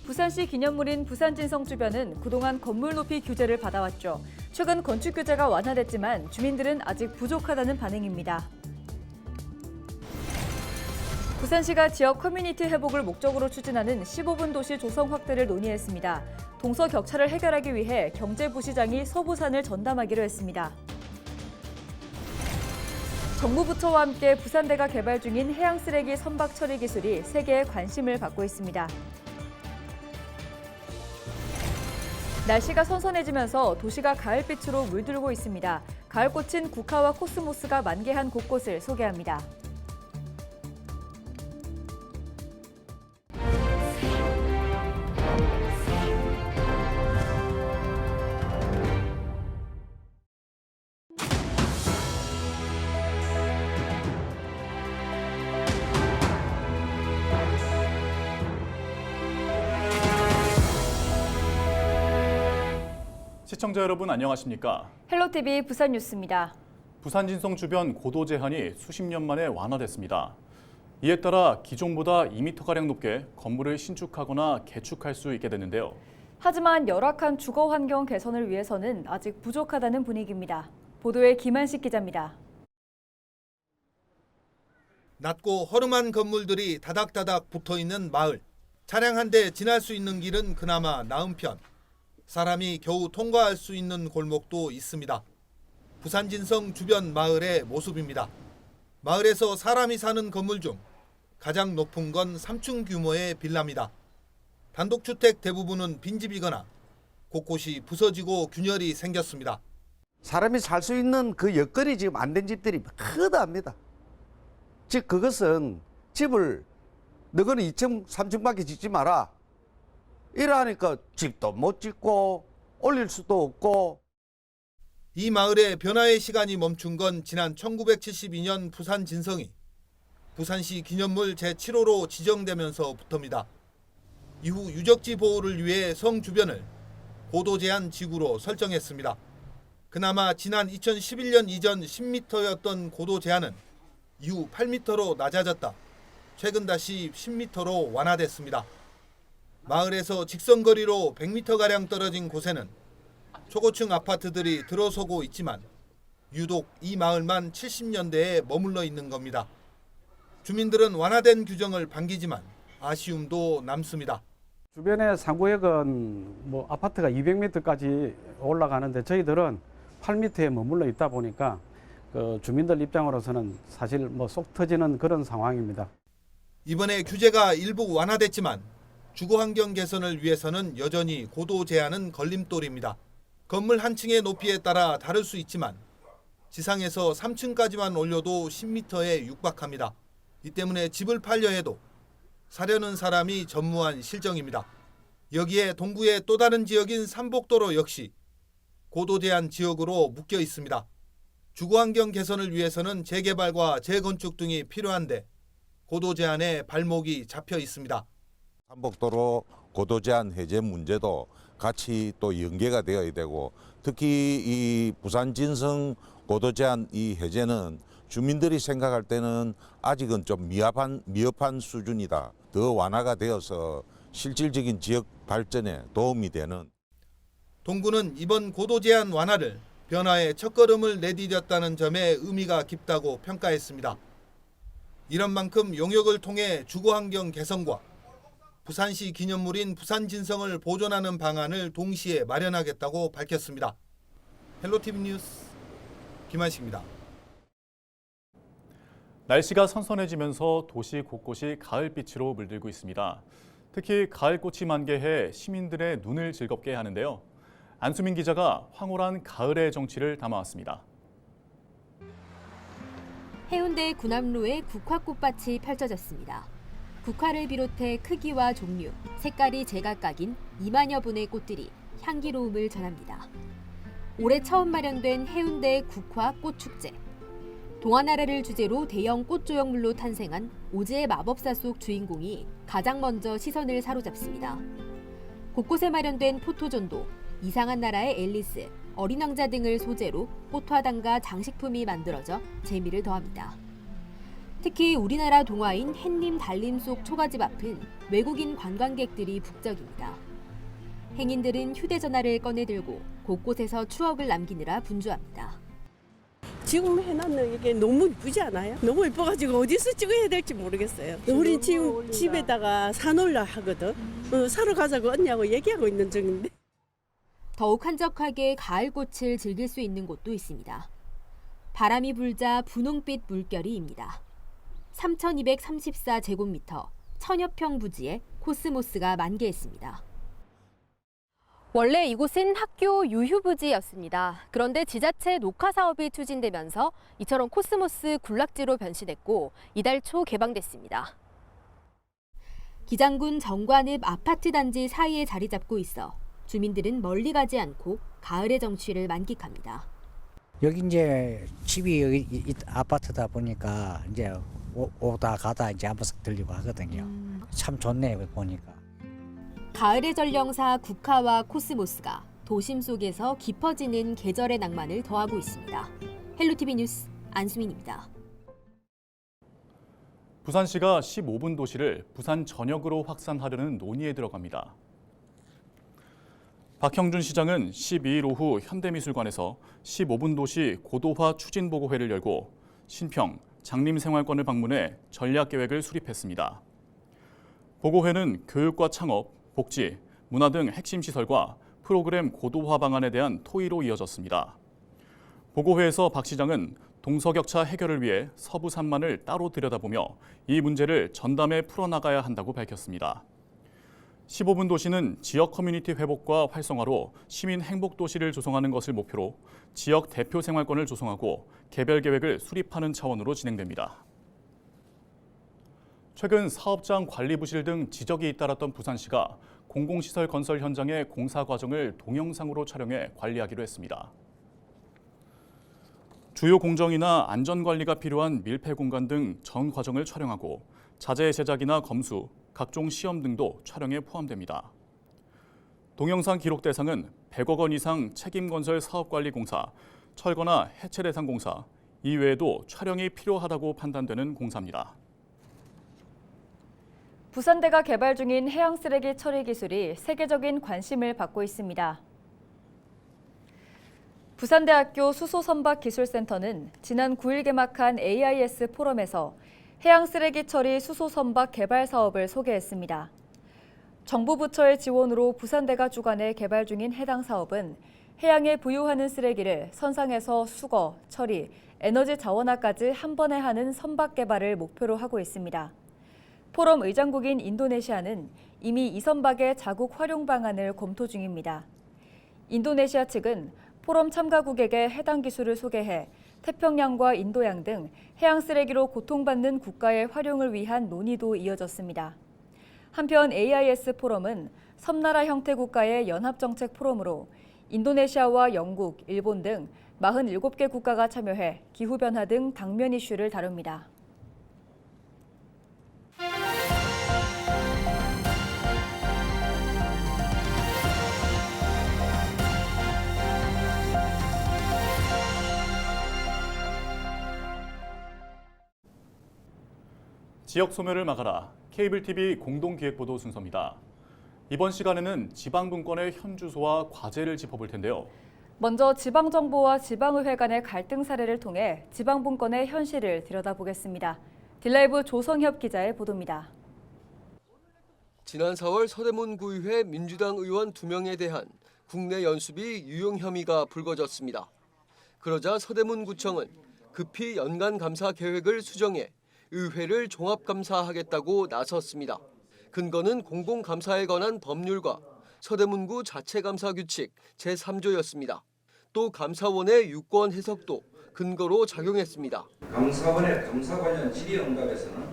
부산시 기념물인 부산진성 주변은 그동안 건물 높이 규제를 받아왔죠. 최근 건축 규제가 완화됐지만 주민들은 아직 부족하다는 반응입니다. 부산시가 지역 커뮤니티 회복을 목적으로 추진하는 15분 도시 조성 확대를 논의했습니다. 동서 격차를 해결하기 위해 경제부시장이 서부산을 전담하기로 했습니다. 정부 부처와 함께 부산대가 개발 중인 해양 쓰레기 선박 처리 기술이 세계의 관심을 받고 있습니다. 날씨가 선선해지면서 도시가 가을빛으로 물들고 있습니다. 가을꽃인 국화와 코스모스가 만개한 곳곳을 소개합니다. 시청자 여러분 안녕하십니까? 헬로티비 부산 뉴스입니다. 부산 진성 주변 고도 제한이 수십 년 만에 완화됐습니다. 이에 따라 기존보다 2m가량 높게 건물을 신축하거나 개축할 수 있게 됐는데요. 하지만 열악한 주거 환경 개선을 위해서는 아직 부족하다는 분위기입니다. 보도에 김한식 기자입니다. 낮고 허름한 건물들이 다닥다닥 붙어있는 마을. 차량 한 대 지날 수 있는 길은 그나마 나은 편. 사람이 겨우 통과할 수 있는 골목도 있습니다. 부산 진성 주변 마을의 모습입니다. 마을에서 사람이 사는 건물 중 가장 높은 건 3층 규모의 빌라입니다. 단독주택 대부분은 빈집이거나 곳곳이 부서지고 균열이 생겼습니다. 사람이 살 수 있는 그 여건이 지금 안 된 집들이 크답니다. 즉 그것은 집을 너희는 2층, 3층밖에 짓지 마라. 이러니까 집도 못 짓고 올릴 수도 없고. 이 마을의 변화의 시간이 멈춘 건 지난 1972년 부산 진성이 부산시 기념물 제7호로 지정되면서부터입니다. 이후 유적지 보호를 위해 성 주변을 고도 제한 지구로 설정했습니다. 그나마 지난 2011년 이전 10m였던 고도 제한은 이후 8m로 낮아졌다. 최근 다시 10m로 완화됐습니다. 마을에서 직선거리로 100m가량 떨어진 곳에는 초고층 아파트들이 들어서고 있지만 유독 이 마을만 70년대에 머물러 있는 겁니다. 주민들은 완화된 규정을 반기지만 아쉬움도 남습니다. 주변에 상구역은 아파트가 200m까지 올라가는데 저희들은 8m에 머물러 있다 보니까 주민들 입장으로서는 사실 속 터지는 그런 상황입니다. 이번에 규제가 일부 완화됐지만 주거환경 개선을 위해서는 여전히 고도 제한은 걸림돌입니다. 건물 한 층의 높이에 따라 다를 수 있지만 지상에서 3층까지만 올려도 10m에 육박합니다. 이 때문에 집을 팔려 해도 사려는 사람이 전무한 실정입니다. 여기에 동구의 또 다른 지역인 삼복도로 역시 고도 제한 지역으로 묶여 있습니다. 주거환경 개선을 위해서는 재개발과 재건축 등이 필요한데 고도 제한에 발목이 잡혀 있습니다. 삼복도로 고도 제한 해제 문제도 같이 또 연계가 되어야 되고, 특히 이 부산 진성 고도 제한 이 해제는 주민들이 생각할 때는 아직은 좀 미흡한 수준이다. 더 완화가 되어서 실질적인 지역 발전에 도움이 되는. 동구는 이번 고도 제한 완화를 변화의 첫걸음을 내디뎠다는 점에 의미가 깊다고 평가했습니다. 이런 만큼 용역을 통해 주거환경 개선과 부산시 기념물인 부산 진성을 보존하는 방안을 동시에 마련하겠다고 밝혔습니다. 헬로티비 뉴스 김한식입니다. 날씨가 선선해지면서 도시 곳곳이 가을빛으로 물들고 있습니다. 특히 가을꽃이 만개해 시민들의 눈을 즐겁게 하는데요. 안수민 기자가 황홀한 가을의 정취를 담아왔습니다. 해운대 군함로에 국화꽃밭이 펼쳐졌습니다. 국화를 비롯해 크기와 종류, 색깔이 제각각인 2만여 분의 꽃들이 향기로움을 전합니다. 올해 처음 마련된 해운대 국화 꽃축제. 동화나라를 주제로 대형 꽃조형물로 탄생한 오즈의 마법사 속 주인공이 가장 먼저 시선을 사로잡습니다. 곳곳에 마련된 포토존도 이상한 나라의 앨리스, 어린 왕자 등을 소재로 꽃화단과 장식품이 만들어져 재미를 더합니다. 특히 우리나라 동화인 햇님 달림 속 초가집 앞은 외국인 관광객들이 북적입니다. 행인들은 휴대전화를 꺼내들고 곳곳에서 추억을 남기느라 분주합니다. 지금 해놨는 이게 너무 이쁘지 않아요? 너무 이뻐가지고 어디서 찍어야 될지 모르겠어요. 우리 지금 집에다가 사놓으려 하거든. 사러 가자고 언니하고 얘기하고 있는 중인데. 더욱 한적하게 가을꽃을 즐길 수 있는 곳도 있습니다. 바람이 불자 분홍빛 물결이입니다. 3,234제곱미터, 1000여 평 부지에 코스모스가 만개했습니다. 원래 이곳은 학교 유휴부지였습니다. 그런데 지자체 녹화 사업이 추진되면서 이처럼 코스모스 군락지로 변신했고 이달 초 개방됐습니다. 기장군 정관읍 아파트 단지 사이에 자리 잡고 있어 주민들은 멀리 가지 않고 가을의 정취를 만끽합니다. 여기 이제 집이 여기 이 아파트다 보니까 이제 오다 가다 이제 한 번씩 들리고 하거든요. 참 좋네요 보니까. 가을의 전령사 국화와 코스모스가 도심 속에서 깊어지는 계절의 낭만을 더하고 있습니다. 헬로티비 뉴스 안수민입니다. 부산시가 15분 도시를 부산 전역으로 확산하려는 논의에 들어갑니다. 박형준 시장은 12일 오후 현대미술관에서 15분 도시 고도화 추진보고회를 열고 신평, 장림생활권을 방문해 전략계획을 수립했습니다. 보고회는 교육과 창업, 복지, 문화 등 핵심 시설과 프로그램 고도화 방안에 대한 토의로 이어졌습니다. 보고회에서 박 시장은 동서격차 해결을 위해 서부 3만을 따로 들여다보며 이 문제를 전담해 풀어나가야 한다고 밝혔습니다. 15분 도시는 지역 커뮤니티 회복과 활성화로 시민 행복 도시를 조성하는 것을 목표로 지역 대표 생활권을 조성하고 개별 계획을 수립하는 차원으로 진행됩니다. 최근 사업장 관리 부실 등 지적이 잇따랐던 부산시가 공공시설 건설 현장의 공사 과정을 동영상으로 촬영해 관리하기로 했습니다. 주요 공정이나 안전관리가 필요한 밀폐 공간 등 전 과정을 촬영하고 자재 제작이나 검수, 각종 시험 등도 촬영에 포함됩니다. 동영상 기록 대상은 100억 원 이상 책임건설 사업관리공사, 철거나 해체 대상 공사, 이외에도 촬영이 필요하다고 판단되는 공사입니다. 부산대가 개발 중인 해양 쓰레기 처리 기술이 세계적인 관심을 받고 있습니다. 부산대학교 수소선박기술센터는 지난 9일 개막한 AIS 포럼에서 해양 쓰레기 처리 수소선박 개발 사업을 소개했습니다. 정부 부처의 지원으로 부산대가 주관해 개발 중인 해당 사업은 해양에 부유하는 쓰레기를 선상에서 수거, 처리, 에너지 자원화까지 한 번에 하는 선박 개발을 목표로 하고 있습니다. 포럼 의장국인 인도네시아는 이미 이 선박의 자국 활용 방안을 검토 중입니다. 인도네시아 측은 포럼 참가국에게 해당 기술을 소개해 태평양과 인도양 등 해양 쓰레기로 고통받는 국가의 활용을 위한 논의도 이어졌습니다. 한편 AIS 포럼은 섬나라 형태 국가의 연합정책 포럼으로 인도네시아와 영국, 일본 등 47개 국가가 참여해 기후변화 등 당면 이슈를 다룹니다. 지역 소멸을 막아라. 케이블 TV 공동기획보도 순서입니다. 이번 시간에는 지방분권의 현주소와 과제를 짚어볼 텐데요. 먼저 지방정부와 지방의회 간의 갈등 사례를 통해 지방분권의 현실을 들여다보겠습니다. 딜라이브 조성협 기자의 보도입니다. 지난 4월 서대문구의회 민주당 의원 2명에 대한 국내 연수비 유용 혐의가 불거졌습니다. 그러자 서대문구청은 급히 연간 감사 계획을 수정해 의회를 종합감사하겠다고 나섰습니다. 근거는 공공감사에 관한 법률과 서대문구 자체감사규칙 제3조였습니다. 또 감사원의 유권 해석도 근거로 작용했습니다. 감사원의 감사 관련 질의 응답에서는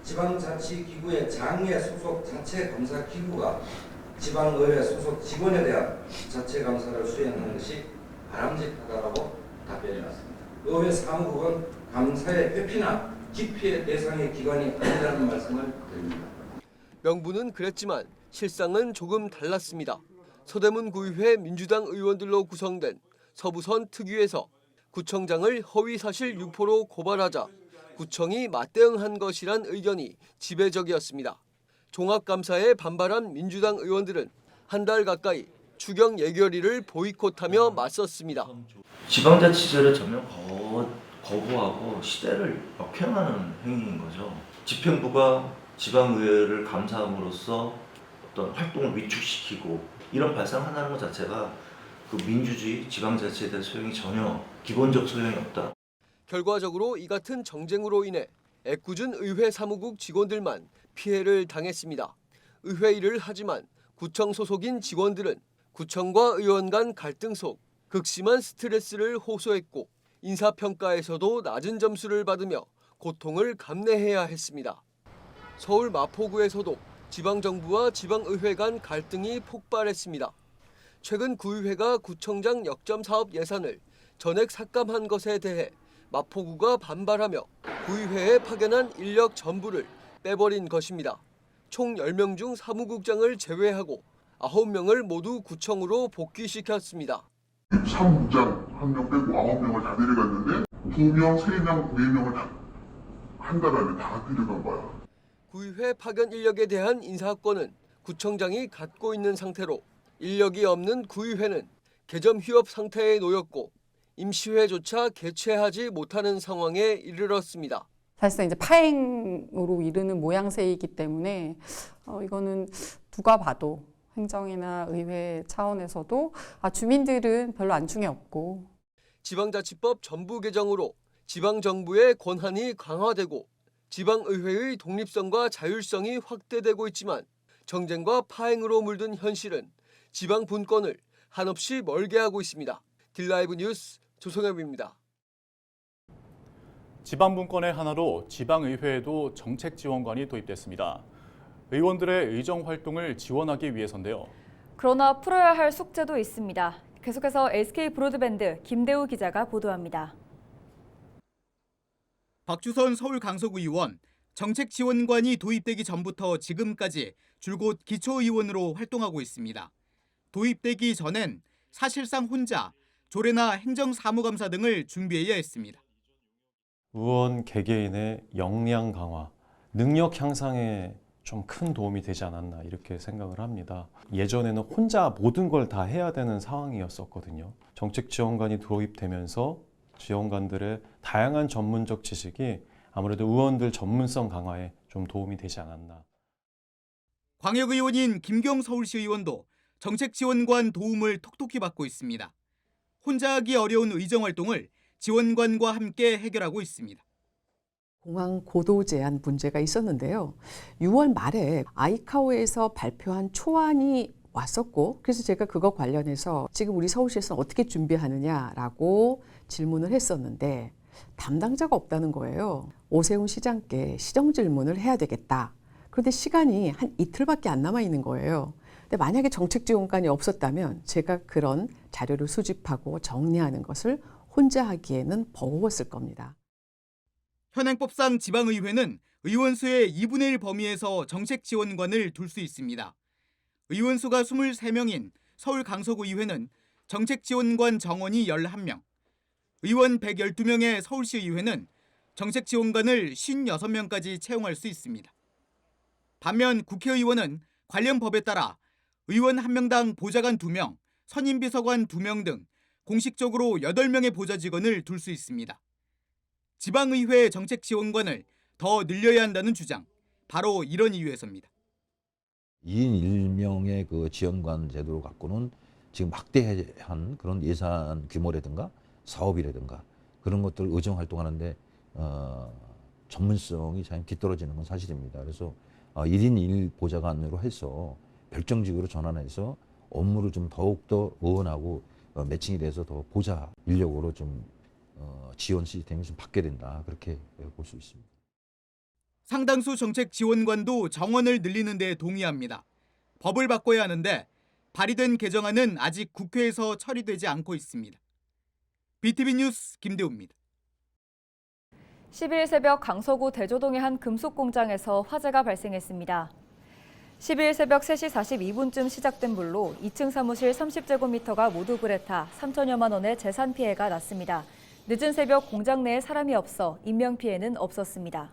지방자치기구의 장애 소속 자체감사기구가 지방의회 소속 직원에 대한 자체감사를 수행하는 것이 바람직하다고 답변이 났습니다. 의회 사무국은 감사의 회피나 기피의 대상의 기관이 아니라는 말씀을 드립니다. 명분은 그랬지만 실상은 조금 달랐습니다. 서대문구의회 민주당 의원들로 구성된 서부선 특위에서 구청장을 허위사실 유포로 고발하자 구청이 맞대응한 것이란 의견이 지배적이었습니다. 종합감사에 반발한 민주당 의원들은 한 달 가까이 추경 예결위를 보이콧하며 맞섰습니다. 지방자치제를 전면 거부하고 시대를 역행하는 행위인 거죠. 집행부가 지방의회를 감사함으로써 어떤 활동을 위축시키고 이런 발상한다는 것 자체가 그 민주주의, 지방자치에 대한 소용이 전혀 기본적 소용이 없다. 결과적으로 이 같은 정쟁으로 인해 애꿎은 의회 사무국 직원들만 피해를 당했습니다. 의회 일을 하지만 구청 소속인 직원들은 구청과 의원 간 갈등 속 극심한 스트레스를 호소했고 인사평가에서도 낮은 점수를 받으며 고통을 감내해야 했습니다. 서울 마포구에서도 지방정부와 지방의회 간 갈등이 폭발했습니다. 최근 구의회가 구청장 역점 사업 예산을 전액 삭감한 것에 대해 마포구가 반발하며 구의회에 파견한 인력 전부를 빼버린 것입니다. 총 10명 중 사무국장을 제외하고 9명을 모두 구청으로 복귀시켰습니다. 사무국장 1명 빼고 9명을 다 데려갔는데 2명, 3명, 4명을 다 한 달 안에 다 데려간 거야. 구의회 파견 인력에 대한 인사권은 구청장이 갖고 있는 상태로 인력이 없는 구의회는 개점 휴업 상태에 놓였고 임시회조차 개최하지 못하는 상황에 이르렀습니다. 사실상 이제 파행으로 이르는 모양새이기 때문에 이거는 누가 봐도 행정이나 의회 차원에서도 주민들은 별로 안중에 없고 지방자치법 전부 개정으로 지방정부의 권한이 강화되고 지방의회의 독립성과 자율성이 확대되고 있지만 정쟁과 파행으로 물든 현실은 지방 분권을 한없이 멀게 하고 있습니다. 딜라이브 뉴스 조성엽입니다. 지방 분권의 하나로 지방의회에도 정책 지원관이 도입됐습니다. 의원들의 의정 활동을 지원하기 위해서인데요. 그러나 풀어야 할 숙제도 있습니다. 계속해서 SK 브로드밴드 김대우 기자가 보도합니다. 박주선 서울 강서구 의원, 정책 지원관이 도입되기 전부터 지금까지 줄곧 기초의원으로 활동하고 있습니다. 도입되기 전엔 사실상 혼자 조례나 행정사무감사 등을 준비해야 했습니다. 의원 개개인의 역량 강화, 능력 향상에 좀 큰 도움이 되지 않았나 이렇게 생각을 합니다. 예전에는 혼자 모든 걸 다 해야 되는 상황이었었거든요. 정책 지원관이 도입되면서 지원관들의 다양한 전문적 지식이 아무래도 의원들 전문성 강화에 좀 도움이 되지 않았나. 광역의원인 김경 서울시 의원도 정책 지원관 도움을 톡톡히 받고 있습니다. 혼자 하기 어려운 의정활동을 지원관과 함께 해결하고 있습니다. 공항 고도 제한 문제가 있었는데요. 6월 말에 아이카오에서 발표한 초안이 왔었고 그래서 제가 그거 관련해서 지금 우리 서울시에서 어떻게 준비하느냐라고 질문을 했었는데 담당자가 없다는 거예요. 오세훈 시장께 시정 질문을 해야 되겠다. 그런데 시간이 한 이틀밖에 안 남아 있는 거예요. 근데 만약에 정책 지원관이 없었다면 제가 그런 자료를 수집하고 정리하는 것을 혼자 하기에는 버거웠을 겁니다. 현행법상 지방의회는 의원수의 2분의 1 범위에서 정책 지원관을 둘 수 있습니다. 의원수가 23명인 서울 강서구 의회는 정책 지원관 정원이 11명, 의원 112명의 서울시 의회는 정책 지원관을 56명까지 채용할 수 있습니다. 반면 국회의원은 관련 법에 따라 의원 1명당 보좌관 2명, 선임비서관 2명 등 공식적으로 8명의 보좌 직원을 둘 수 있습니다. 지방의회 정책 지원관을 더 늘려야 한다는 주장, 바로 이런 이유에서입니다. 2인 1명의 그 지원관 제도를 갖고는 지금 막대한 그런 예산 규모라든가 사업이라든가 그런 것들 의정 활동하는데 전문성이 참 뒤떨어지는 건 사실입니다. 그래서 1인 1 보좌관으로 해서 별정직으로 전환해서 업무를 좀 더욱더 의원하고 매칭이 돼서 더 보좌 인력으로 좀 지원 시스템이 좀 바뀌어야 된다. 그렇게 볼 수 있습니다. 상당수 정책 지원관도 정원을 늘리는 데 동의합니다. 법을 바꿔야 하는데 발의된 개정안은 아직 국회에서 처리되지 않고 있습니다. BTV 뉴스 김대우입니다. 10일 새벽 강서구 대조동의 한 금속 공장에서 화재가 발생했습니다. 10일 새벽 3시 42분쯤 시작된 불로 2층 사무실 30제곱미터가 모두 불에 타 3천여만 원의 재산 피해가 났습니다. 늦은 새벽 공장 내에 사람이 없어 인명피해는 없었습니다.